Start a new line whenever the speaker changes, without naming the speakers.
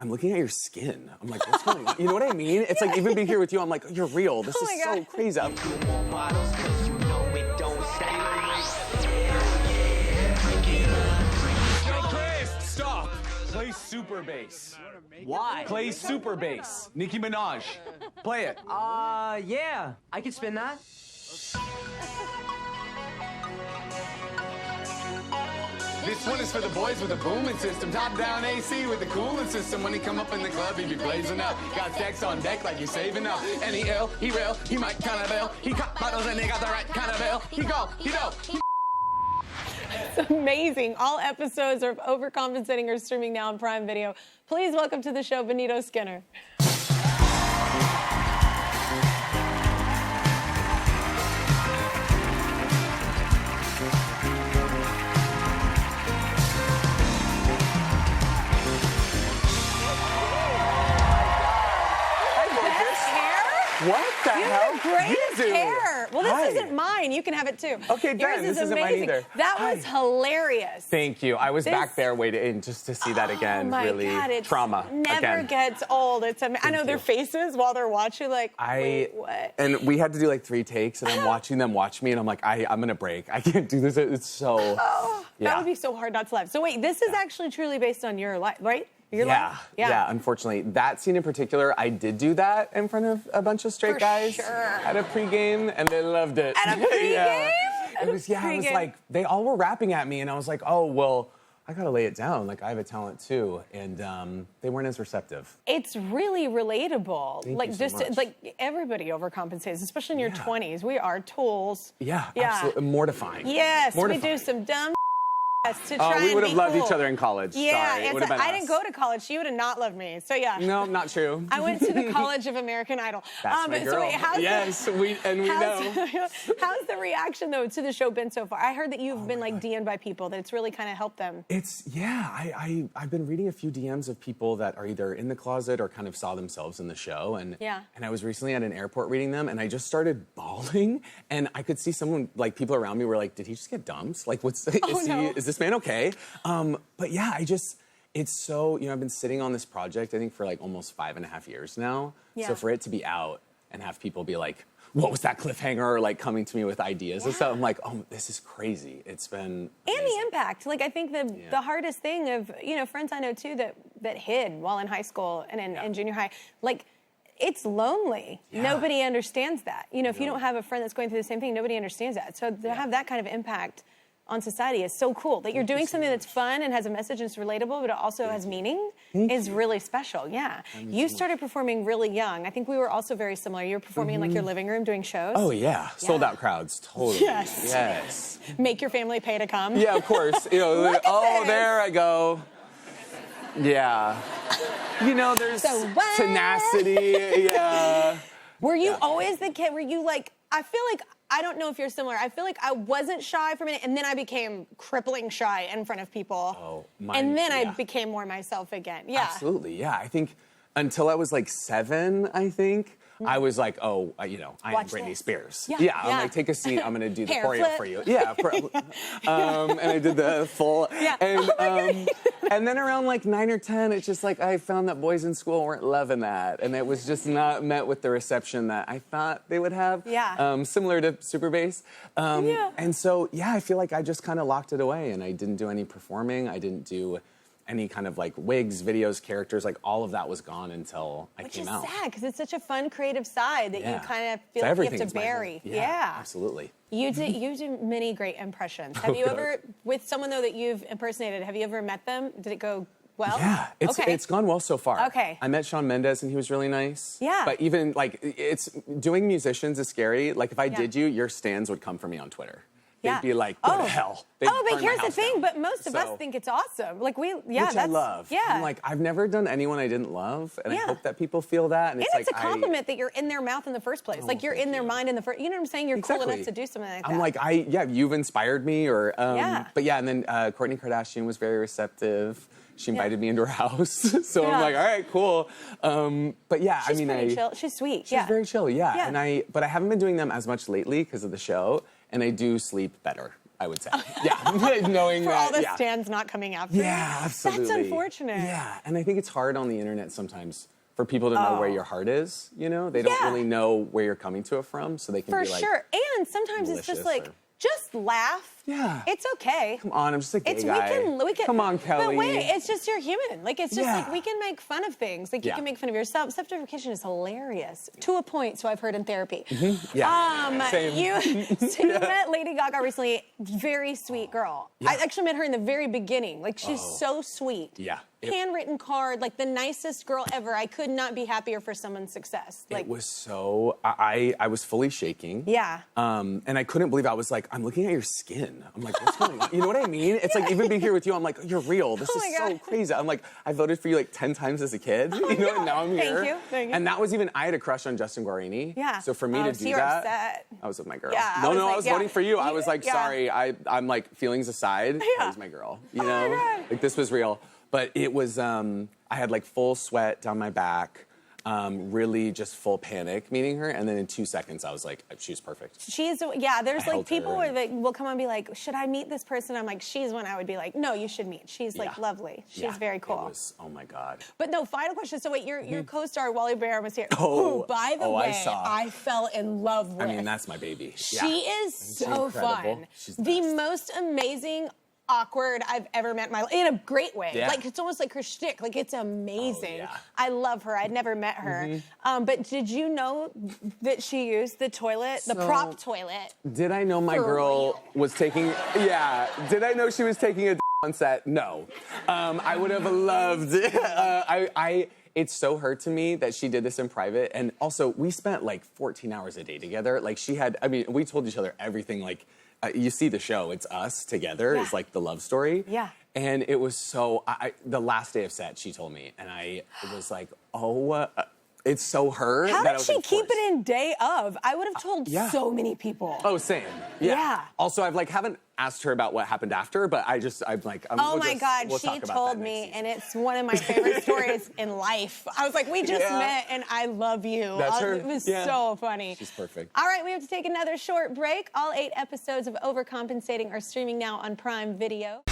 I'm looking at your skin. I'm like, what's going on? You know what I mean? It's like, even being here with you, I'm like, you're real. This is so crazy.
Stop. Play super bass.
Why?
Play super bass. Nicki Minaj. Play it.
Yeah. I can spin that.
This one is for the boys with a booming system. Top-down AC with the cooling system. When he come up in the club, he be blazing up. Got stacks on deck like he's saving up. And he ill, he real, he might kind of bail. He cop bottles and they got the right kind of bail. He go, he go.
It's amazing. All episodes of Overcompensating are streaming now on Prime Video. Please welcome to the show, Benito Skinner.
What the hell?
You have great
You do.
hair. Well, this isn't mine. You can have it too.
Okay,
Yours
done.
is
This isn't mine
amazing.
either.
That was hilarious.
Thank you. I was back there waiting just to see that again.
Oh my
really
God, it
trauma
never
again.
gets old. It's I know their faces while they're watching, like, wait, what?
And we had to do like 3 takes, and I'm watching them watch me, and I'm like, I'm gonna break. I can't do this. It's so.
Oh, that would be so hard not to laugh. So wait, this is actually truly based on your life, right? Your life?
Yeah, unfortunately. That scene in particular, I did do that in front of a bunch of straight guys at a pregame, and they loved it.
At a pregame?
It was like, they all were rapping at me, and I was like, oh, well, I gotta lay it down. Like, I have a talent too. And they weren't as receptive.
It's really relatable.
Thank
like,
you so
just
much.
like everybody overcompensates, especially in your 20s. We are tools.
Yeah, absolutely. Mortifying.
Yes,
Mortifying.
we do some dumb to try
we would
and
have
be
loved
cool.
each other in college.
Yeah,
Sorry, it would have been
I
us.
didn't go to college. She would have not loved me. So yeah.
No, not true.
I went to the College of American Idol.
That's my girl.
So wait,
yes, we know.
How's the reaction though to the show been so far? I heard that you've been like DM'd by people that it's really kind of helped them.
I've been reading a few DMs of people that are either in the closet or kind of saw themselves in the show, and I was recently at an airport reading them, and I just started bawling, and I could see someone, like people around me were like, did he just get dumped? Like, is this man okay? But yeah, it's so, I've been sitting on this project, I think, for like almost 5.5 years now. Yeah. So for it to be out and have people be like, what was that cliffhanger? Or like coming to me with ideas and stuff, I'm like, oh, this is crazy. It's been amazing.
And the impact. Like, I think the hardest thing of, friends I know too that hid while in high school and in junior high, like, it's lonely. Yeah. Nobody understands that. If you don't have a friend that's going through the same thing, nobody understands that. So to have that kind of impact on society is so cool. That you're doing something that's fun and has a message and it's relatable, but it also has meaning is really special. Yeah. You started performing really young. I think we were also very similar. You were performing in like your living room doing shows.
Oh yeah. Sold out crowds. Totally. Yes.
Make your family pay to come.
Yeah, of course. Like, oh, there I go. Yeah. There's tenacity. Yeah.
Were you always the kid? Were you like, I feel like, I don't know if you're similar. I feel like I wasn't shy for a minute, and then I became crippling shy in front of people. And then I became more myself again. Yeah.
Absolutely, yeah. I think until I was like 7, I think, I was like, oh, I am Britney Spears. Yeah. I'm like, take a seat. I'm going to do the choreo for you. Yeah. And I did the full. Yeah. And then around like 9 or 10, it's just like I found that boys in school weren't loving that. And it was just not met with the reception that I thought they would have.
Yeah.
Similar to Super Bass. And so, I feel like I just kind of locked it away, and I didn't do any performing. I didn't do any kind of like wigs, videos, characters, like all of that was gone until I came out.
Which is sad, because it's such a fun, creative side that you kind of feel like you have to bury.
Yeah, absolutely.
You do many great impressions. Have you ever, with someone though that you've impersonated, have you ever met them? Did it go well?
Yeah, it's gone well so far.
Okay.
I met Shawn Mendes and he was really nice.
Yeah.
But even like, doing musicians is scary. Like if I did you, your stans would come for me on Twitter. They'd be like, go to hell. But
here's the thing. But most of us think it's awesome. Like which
I love.
Yeah.
I'm like, I've never done anyone I didn't love, and I hope that people feel that. And
it's a compliment that you're in their mouth in the first place. Like you're in their mind in the first. You know what I'm saying? You're cool enough to do something like that.
I'm like, you've inspired me, or But and then Kourtney Kardashian was very receptive. She invited me into her house, so I'm like, all right, cool. But yeah,
she's pretty chill. She's sweet.
She's very chill. Yeah. And but I haven't been doing them as much lately because of the show. And I do sleep better I would say. Yeah, knowing
For
that.
all the
yeah.
stands not coming after you.
Yeah, absolutely.
That's unfortunate.
Yeah, and I think it's hard on the internet sometimes for people to know where your heart is, you know? They don't really know where you're coming to it from, so they can
For
be like...
sure. And sometimes it's just like, just laugh.
Yeah.
It's okay.
Come on, I'm just a gay guy.
We can.
Come on, Kelly.
But wait, it's just you're human. Like, it's just like we can make fun of things. Like, you can make fun of yourself. Self-deprecation is hilarious. To a point, so I've heard in therapy.
Yeah. Same.
You met Lady Gaga recently. Very sweet girl.
Yeah.
I actually met her in the very beginning. Like, she's so sweet.
Yeah.
Handwritten card, like the nicest girl ever. I could not be happier for someone's success. Like,
it was so... I was fully shaking.
Yeah.
And I couldn't believe I was like, I'm looking at your skin. I'm like, what's going on? You know what I mean? It's like, even being here with you, I'm like, you're real. This is so crazy. I'm like, I voted for you like 10 times as a kid. You know, and now I'm here.
Thank you.
And that was even, I had a crush on Justin Guarini.
Yeah.
So for me to do
you're
that,
upset.
I was with my girl.
Yeah,
No, I was voting for you. I was like,
Yeah.
sorry. I'm like, feelings aside, that was my girl. You know?
God.
Like, this was real. But it was, I had like full sweat down my back. Really just full panic meeting her, and then in 2 seconds I was like, she's perfect.
There's like people that will come and be like, should I meet this person? I'm like, she's one I would be like, no, you should meet. She's like lovely. She's very cool.
It was, oh my God.
But no, final question. So wait, your co-star Wally Baram was here.
Oh,
who, by the way,
I
fell in love with.
I mean, that's my baby.
She is so fun.
She's
the most amazing, awkward I've ever met in my life, in a great way.
Yeah.
Like, it's almost like her shtick. Like, it's amazing.
Oh, yeah.
I love her. I'd never met her. But did you know that she used the toilet, the prop toilet?
Did I know my girl was taking, did I know she was taking a on set? No. I would have loved it. It's so hurt to me that she did this in private. And also, we spent like 14 hours a day together. Like, we told each other everything, like, you see the show, it's us together, it's like the love story.
Yeah.
And it was so, the last day of set, she told me, and it was like, it's so her.
How
that
did she keep it in day of? I would have told so many people.
Oh, same. Yeah. Also, haven't asked her about what happened after, but I'm like,
oh my God, she told me, and it's one of my favorite stories in life. I was like, we just met, and I love you.
That's her.
It was so funny.
She's perfect.
All right, we have to take another short break. All 8 episodes of Overcompensating are streaming now on Prime Video.